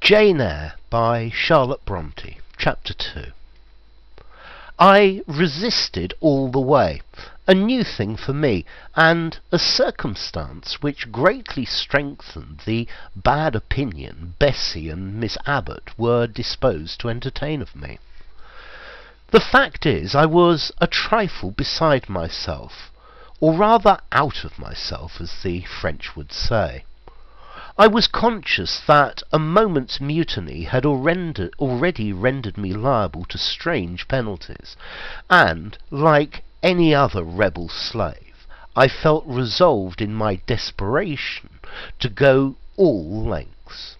Jane Eyre by Charlotte Bronte, Chapter 2. I resisted all the way, a new thing for me, and a circumstance which greatly strengthened the bad opinion Bessie and Miss Abbot were disposed to entertain of me. The fact is, I was a trifle beside myself, or rather out of myself, as the French would say. I was conscious that a moment's mutiny had already rendered me liable to strange penalties, and, like any other rebel slave, I felt resolved in my desperation to go all lengths.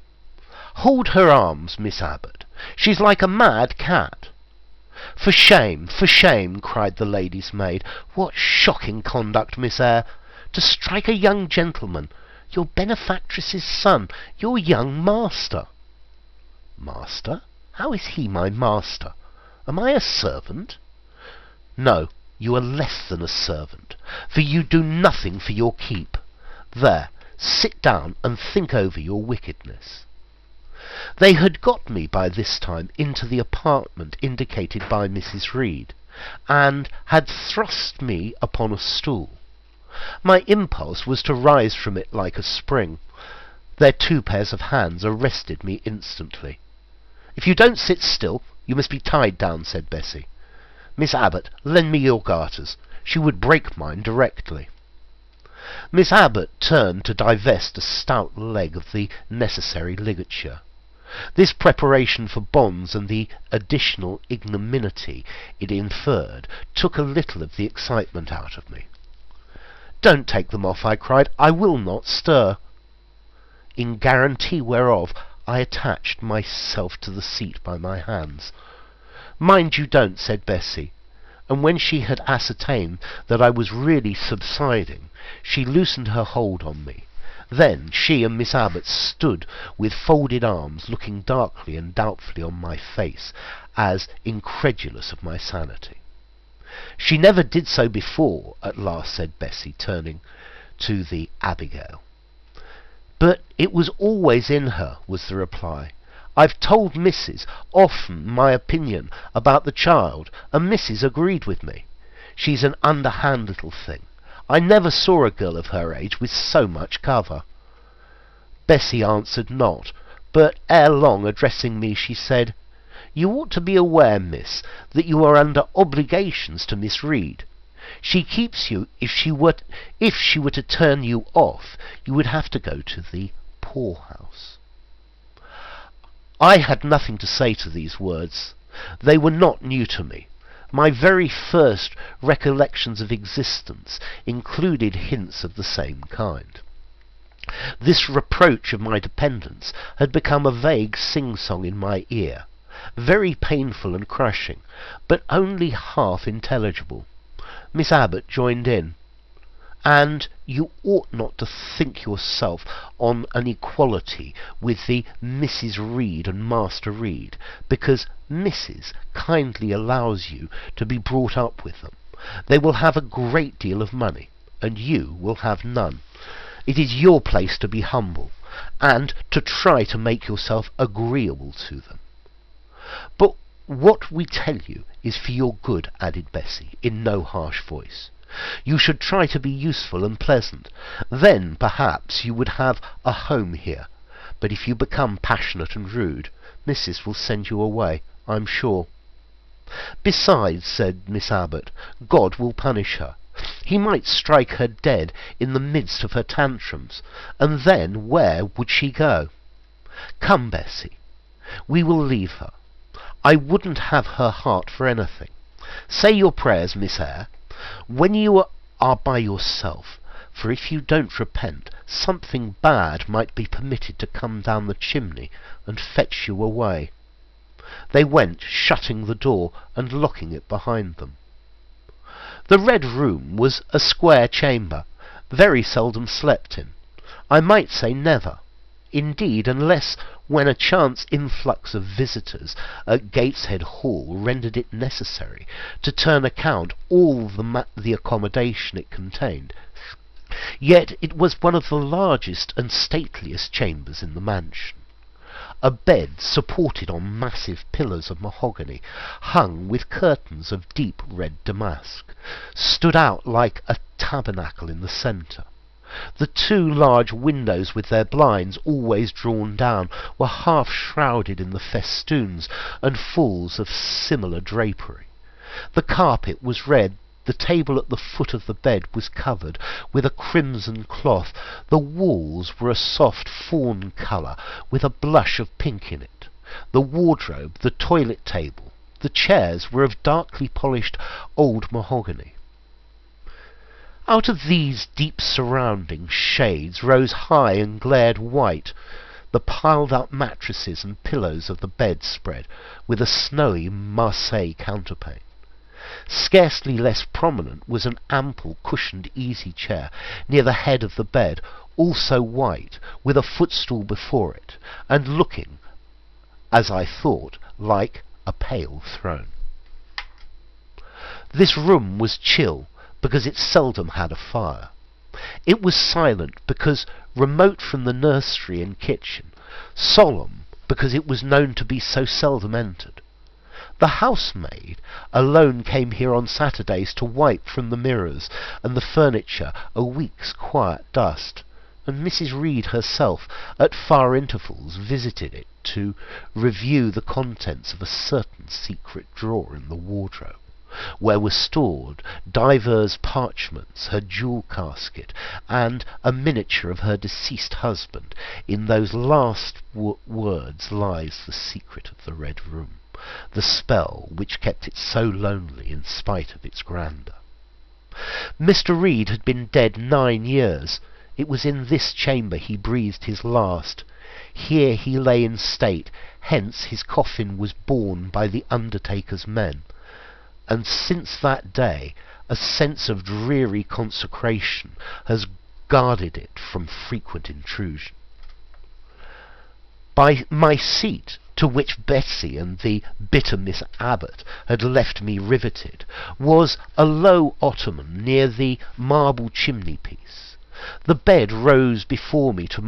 "Hold her arms, Miss Abbot. She's like a mad cat." For shame, cried the lady's maid. "What shocking conduct, Miss Eyre! To strike a young gentleman, your benefactress's son, your young master." "Master? How is he my master? Am I a servant?" "No, you are less than a servant, for you do nothing for your keep. There, sit down and think over your wickedness." They had got me by this time into the apartment indicated by Mrs. Reed, and had thrust me upon a stool. My impulse was to rise from it like a spring. Their 2 pairs of hands arrested me instantly. "If you don't sit still, you must be tied down," said Bessie. "Miss Abbot, lend me your garters. She would break mine directly." Miss Abbot turned to divest a stout leg of the necessary ligature. This preparation for bonds and the additional ignominy it inferred took a little of the excitement out of me. "Don't take them off," I cried. "I will not stir." In guarantee whereof I attached myself to the seat by my hands. "Mind you don't," said Bessie, and when she had ascertained that I was really subsiding, she loosened her hold on me. Then she and Miss Abbot stood with folded arms, looking darkly and doubtfully on my face, as incredulous of my sanity. "She never did so before," at last said Bessie, turning to the Abigail. "But it was always in her," was the reply. "I've told Mrs. often my opinion about the child, and Mrs. agreed with me. She's an underhand little thing. I never saw a girl of her age with so much cover." Bessie answered not, but ere long, addressing me, she said, "You ought to be aware, miss, that you are under obligations to Miss Reed. She keeps you. If she were to turn you off, you would have to go to the poorhouse." I had nothing to say to these words. They were not new to me. My very first recollections of existence included hints of the same kind. This reproach of my dependence had become a vague sing-song in my ear, very painful and crushing, but only half intelligible. Miss Abbot joined in. "And you ought not to think yourself on an equality with the Mrs. Reed and Master Reed, because Mrs. kindly allows you to be brought up with them. They will have a great deal of money, and you will have none. It is your place to be humble, and to try to make yourself agreeable to them." "But what we tell you is for your good," added Bessie, in no harsh voice. "You should try to be useful and pleasant. Then, perhaps, you would have a home here. But if you become passionate and rude, Mrs. will send you away, I'm sure." "Besides," said Miss Abbot, "God will punish her. He might strike her dead in the midst of her tantrums, and then where would she go? Come, Bessie, we will leave her. I wouldn't have her heart for anything. Say your prayers, Miss Eyre, when you are by yourself, for if you don't repent, something bad might be permitted to come down the chimney and fetch you away." They went, shutting the door and locking it behind them. The Red Room was a square chamber, very seldom slept in. I might say never. Indeed, unless when a chance influx of visitors at Gateshead Hall rendered it necessary to turn account all the accommodation it contained. Yet it was one of the largest and stateliest chambers in the mansion. A bed supported on massive pillars of mahogany, hung with curtains of deep red damask, stood out like a tabernacle in the centre. The two large windows with their blinds always drawn down were half shrouded in the festoons and falls of similar drapery. The carpet was red. The table at the foot of the bed was covered with a crimson cloth. The walls were a soft fawn colour with a blush of pink in it. The wardrobe, the toilet table, the chairs were of darkly polished old mahogany. Out of these deep surrounding shades rose high and glared white the piled-up mattresses and pillows of the bedspread, with a snowy Marseille counterpane. Scarcely less prominent was an ample cushioned easy-chair near the head of the bed, also white, with a footstool before it, and looking, as I thought, like a pale throne. This room was chill, because it seldom had a fire. It was silent, because remote from the nursery and kitchen, solemn, because it was known to be so seldom entered. The housemaid alone came here on Saturdays to wipe from the mirrors and the furniture a week's quiet dust, and Mrs. Reed herself at far intervals visited it to review the contents of a certain secret drawer in the wardrobe, where were stored divers parchments, her jewel casket, and a miniature of her deceased husband. In those last words lies the secret of the Red Room, the spell which kept it so lonely in spite of its grandeur. Mr. Reed had been dead 9 years. It was in this chamber he breathed his last. Here he lay in state, hence his coffin was borne by the undertaker's men. And since that day a sense of dreary consecration has guarded it from frequent intrusion. By my seat, to which Bessie and the bitter Miss Abbot had left me riveted, was a low ottoman near the marble chimney-piece. The bed rose before me. To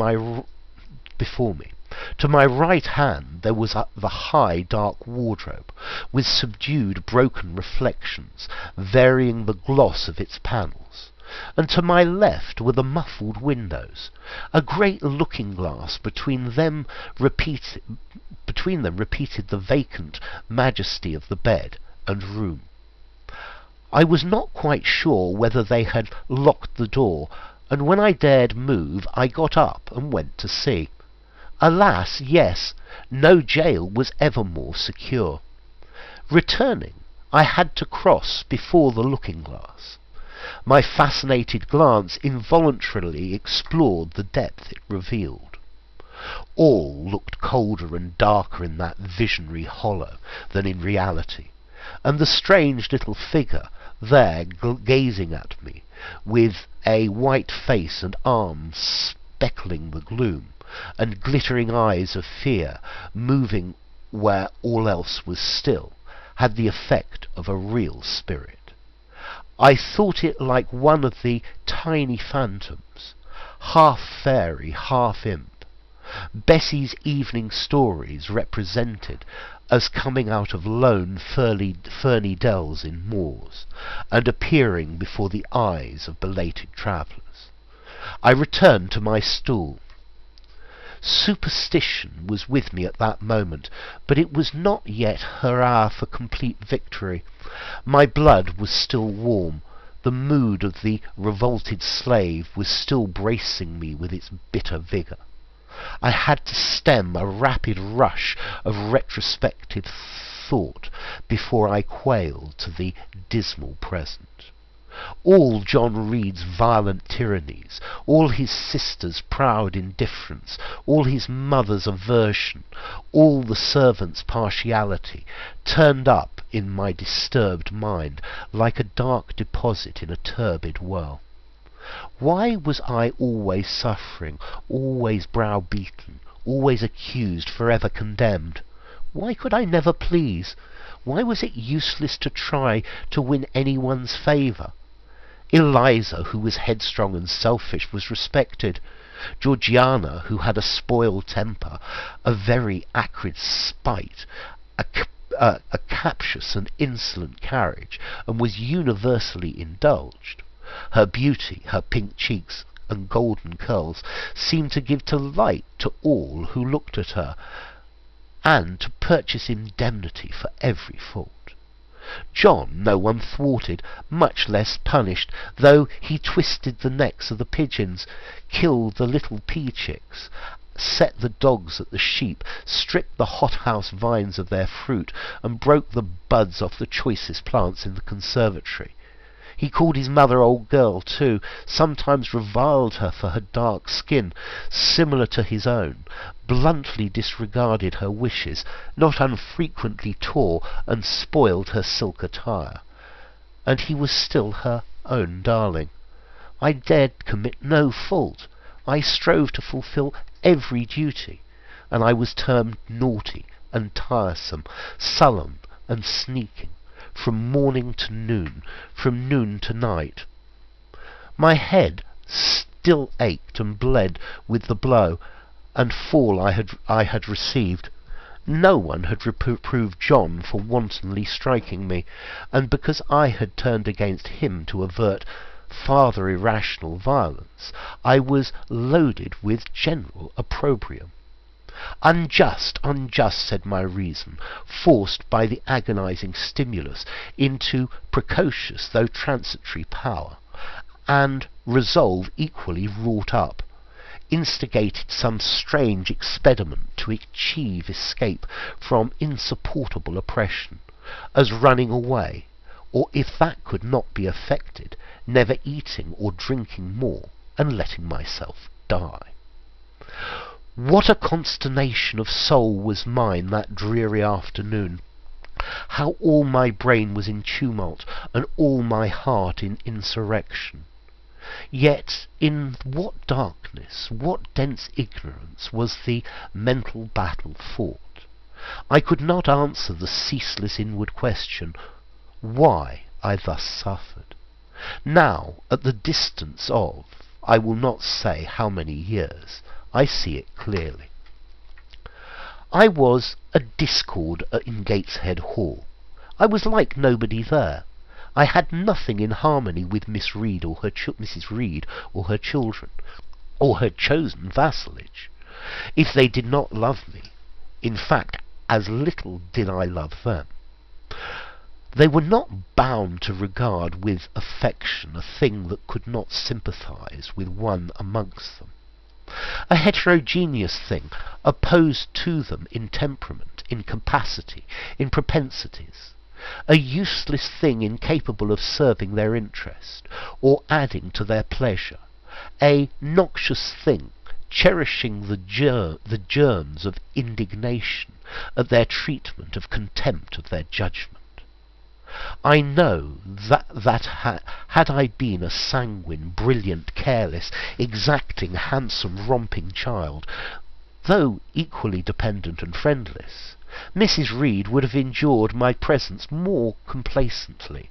my right hand there was the high dark wardrobe, with subdued broken reflections, varying the gloss of its panels, and to my left were the muffled windows. A great looking-glass between them repeated the vacant majesty of the bed and room. I was not quite sure whether they had locked the door, and when I dared move, I got up and went to see. Alas, yes, no jail was ever more secure. Returning, I had to cross before the looking-glass. My fascinated glance involuntarily explored the depth it revealed. All looked colder and darker in that visionary hollow than in reality, and the strange little figure there gazing at me, with a white face and arms speckling the gloom, and glittering eyes of fear moving where all else was still, had the effect of a real spirit. I thought it like one of the tiny phantoms, half fairy, half imp, Bessie's evening stories represented as coming out of lone ferny dells in moors, and appearing before the eyes of belated travellers. I returned to my stool. Superstition was with me at that moment, but it was not yet her hour for complete victory. My blood was still warm. The mood of the revolted slave was still bracing me with its bitter vigour. I had to stem a rapid rush of retrospective thought before I quailed to the dismal present. All John Reed's violent tyrannies, all his sister's proud indifference, all his mother's aversion, all the servants' partiality, turned up in my disturbed mind like a dark deposit in a turbid well. Why was I always suffering, always browbeaten, always accused, forever condemned? Why could I never please? Why was it useless to try to win anyone's favour? Eliza, who was headstrong and selfish, was respected. Georgiana, who had a spoiled temper, a very acrid spite, a captious and insolent carriage, and was universally indulged. Her beauty, her pink cheeks, and golden curls seemed to give delight to all who looked at her, and to purchase indemnity for every fault. John no one thwarted, much less punished, though he twisted the necks of the pigeons, killed the little pea-chicks, set the dogs at the sheep, stripped the hothouse vines of their fruit, and broke the buds off the choicest plants in the conservatory. He called his mother old girl, too, sometimes reviled her for her dark skin, similar to his own, bluntly disregarded her wishes, not unfrequently tore and spoiled her silk attire. And he was still her own darling. I dared commit no fault. I strove to fulfil every duty, and I was termed naughty and tiresome, sullen and sneaking, from morning to noon, from noon to night. My head still ached and bled with the blow and fall I had received. No one had reproved John for wantonly striking me, and because I had turned against him to avert farther irrational violence, I was loaded with general opprobrium. Unjust, unjust, said my reason, forced by the agonizing stimulus into precocious though transitory power, and resolve equally wrought up, instigated some strange expediment to achieve escape from insupportable oppression, as running away, or if that could not be effected, never eating or drinking more, and letting myself die. What a consternation of soul was mine that dreary afternoon! How all my brain was in tumult, and all my heart in insurrection! Yet in what darkness, what dense ignorance was the mental battle fought! I could not answer the ceaseless inward question, why I thus suffered. Now, at the distance of, I will not say how many years, I see it clearly. I was a discord in Gateshead Hall. I was like nobody there. I had nothing in harmony with Mrs. Reed or her children, or her chosen vassalage. If they did not love me, in fact, as little did I love them. They were not bound to regard with affection a thing that could not sympathize with one amongst them. A heterogeneous thing, opposed to them in temperament, in capacity, in propensities. A useless thing incapable of serving their interest, or adding to their pleasure. A noxious thing, cherishing the germs of indignation at their treatment, of contempt of their judgment. I know that had I been a sanguine, brilliant, careless, exacting, handsome, romping child, though equally dependent and friendless, Mrs. Reed would have endured my presence more complacently.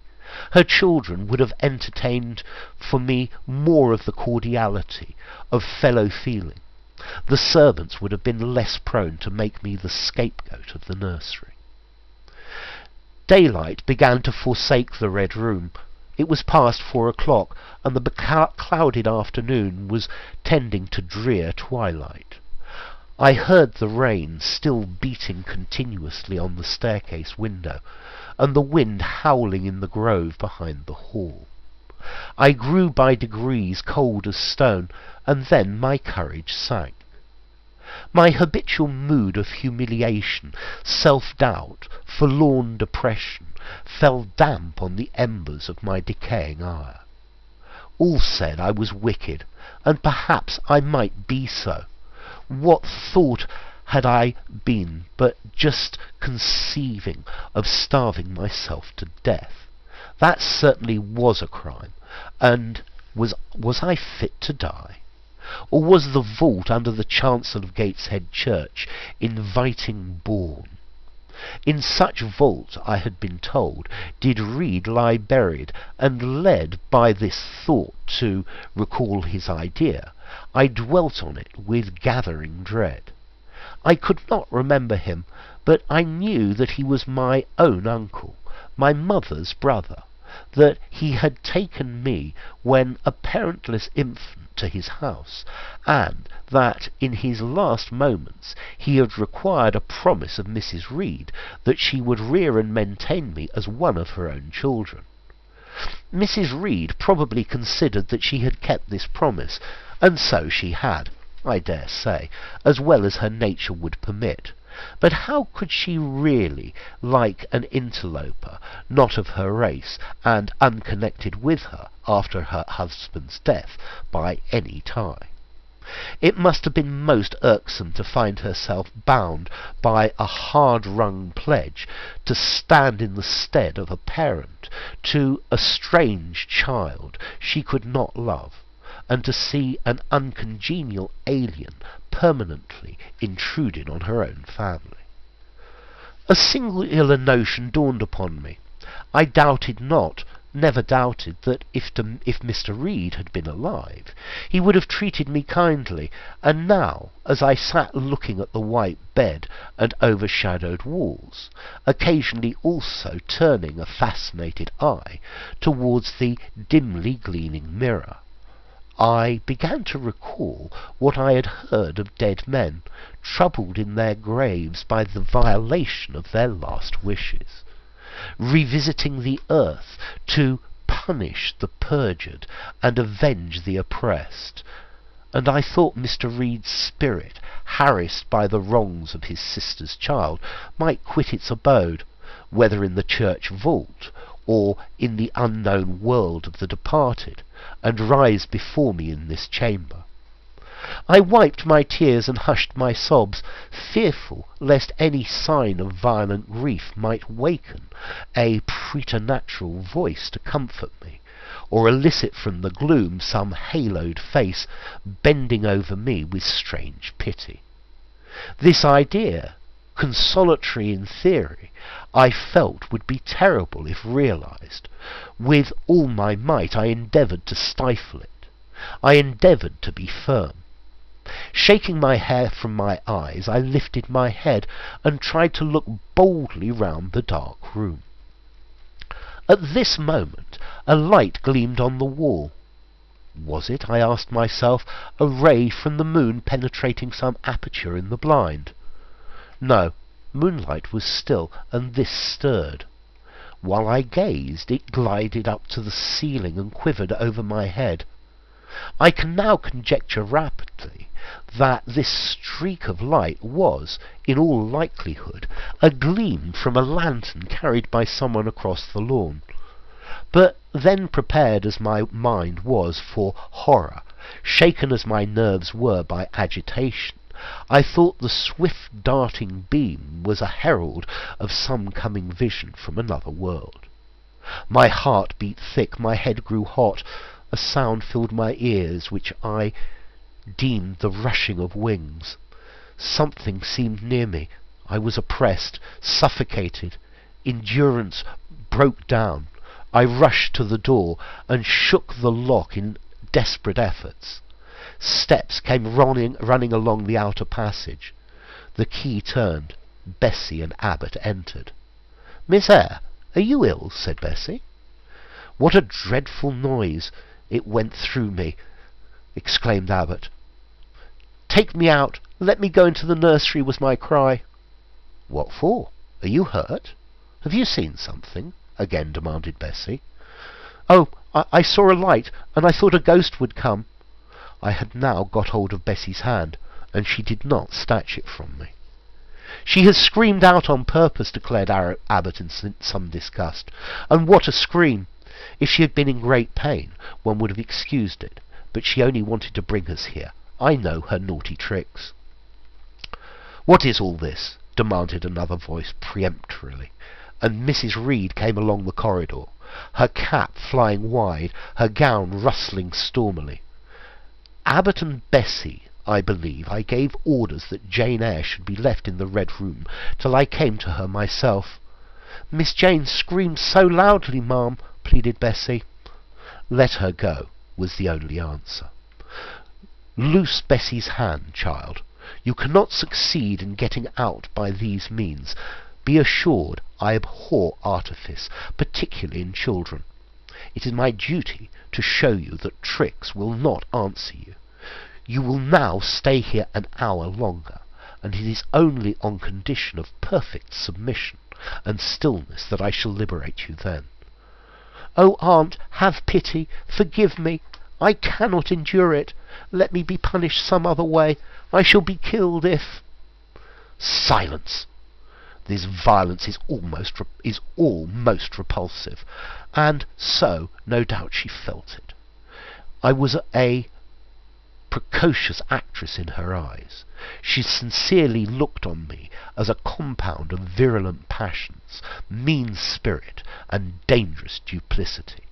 Her children would have entertained for me more of the cordiality of fellow-feeling. The servants would have been less prone to make me the scapegoat of the nursery. Daylight began to forsake the Red Room. It was past 4 o'clock, and the clouded afternoon was tending to drear twilight. I heard the rain still beating continuously on the staircase window, and the wind howling in the grove behind the hall. I grew by degrees cold as stone, and then my courage sank. My habitual mood of humiliation, self-doubt, forlorn depression, fell damp on the embers of my decaying ire. All said I was wicked, and perhaps I might be so. What thought had I been but just conceiving of starving myself to death? That certainly was a crime, and was I fit to die? Or was the vault under the chancel of Gateshead Church inviting bourne? In such vault, I had been told, did Reed lie buried, and led by this thought to recall his idea, I dwelt on it with gathering dread. I could not remember him, but I knew that he was my own uncle, my mother's brother, that he had taken me when a parentless infant to his house, and that in his last moments he had required a promise of Mrs. Reed that she would rear and maintain me as one of her own children. Mrs. Reed probably considered that she had kept this promise, and so she had, I dare say, as well as her nature would permit. But how could she really like an interloper, not of her race, and unconnected with her after her husband's death by any tie? It must have been most irksome to find herself bound by a hard-wrung pledge to stand in the stead of a parent to a strange child she could not love, and to see an uncongenial alien permanently intruding on her own family. A singular notion dawned upon me. I doubted not, never doubted, that if Mr. Reed had been alive, he would have treated me kindly, and now, as I sat looking at the white bed and overshadowed walls, occasionally also turning a fascinated eye towards the dimly gleaming mirror, I began to recall what I had heard of dead men, troubled in their graves by the violation of their last wishes, revisiting the earth to punish the perjured and avenge the oppressed, and I thought Mr. Reed's spirit, harassed by the wrongs of his sister's child, might quit its abode, whether in the church vault or in the unknown world of the departed, and rise before me in this chamber. I wiped my tears and hushed my sobs, fearful lest any sign of violent grief might waken a preternatural voice to comfort me, or elicit from the gloom some haloed face bending over me with strange pity. This idea, consolatory in theory, I felt would be terrible if realized. With all my might I endeavoured to stifle it. I endeavoured to be firm. Shaking my hair from my eyes, I lifted my head and tried to look boldly round the dark room. At this moment a light gleamed on the wall. Was it, I asked myself, a ray from the moon penetrating some aperture in the blind? No, moonlight was still, and this stirred. While I gazed, it glided up to the ceiling and quivered over my head. I can now conjecture rapidly that this streak of light was, in all likelihood, a gleam from a lantern carried by someone across the lawn. But then, prepared as my mind was for horror, shaken as my nerves were by agitation, I thought the swift darting beam was a herald of some coming vision from another world. My heart beat thick, my head grew hot, a sound filled my ears which I deemed the rushing of wings. Something seemed near me. I was oppressed, suffocated. Endurance broke down. I rushed to the door and shook the lock in desperate efforts. Steps came running along the outer passage. The key turned. Bessie and Abbot entered. "Miss Eyre, are you ill?" said Bessie. "What a dreadful noise! It went through me," exclaimed Abbot. "Take me out! Let me go into the nursery," was my cry. "What for? Are you hurt? Have you seen something?" again demanded Bessie. "Oh, I saw a light, and I thought a ghost would come." I had now got hold of Bessie's hand, and she did not snatch it from me. "She has screamed out on purpose," declared Abbot in some disgust. "And what a scream! If she had been in great pain, one would have excused it, but she only wanted to bring us here. I know her naughty tricks." "What is all this?" demanded another voice peremptorily, and Mrs. Reed came along the corridor, her cap flying wide, her gown rustling stormily. Abbot and Bessie, I believe, I gave orders that Jane Eyre should be left in the Red Room till I came to her myself. "Miss Jane screams so loudly, ma'am," pleaded Bessie. "Let her go," was the only answer. Loose Bessie's hand, child. You cannot succeed in getting out by these means. Be assured I abhor artifice, particularly in children. It is my duty to show you that tricks will not answer you. You will now stay here an hour longer, and it is only on condition of perfect submission and stillness that I shall liberate you then. Oh, aunt, have pity, forgive me. I cannot endure it. Let me be punished some other way. I shall be killed if... Silence! This violence is all most repulsive, and so, no doubt, she felt it. I was a precocious actress in her eyes. She sincerely looked on me as a compound of virulent passions, mean spirit, and dangerous duplicity.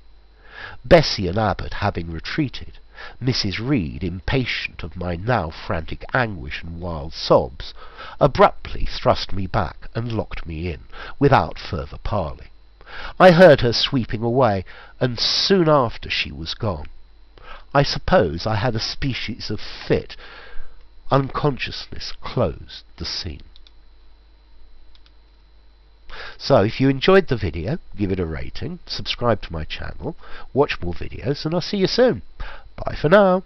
Bessie and Abbot having retreated, Mrs. Reed, impatient of my now frantic anguish and wild sobs, abruptly thrust me back and locked me in, without further parley. I heard her sweeping away, and soon after she was gone. I suppose I had a species of fit. Unconsciousness closed the scene. So, if you enjoyed the video, give it a rating, subscribe to my channel, watch more videos, and I'll see you soon. Bye for now.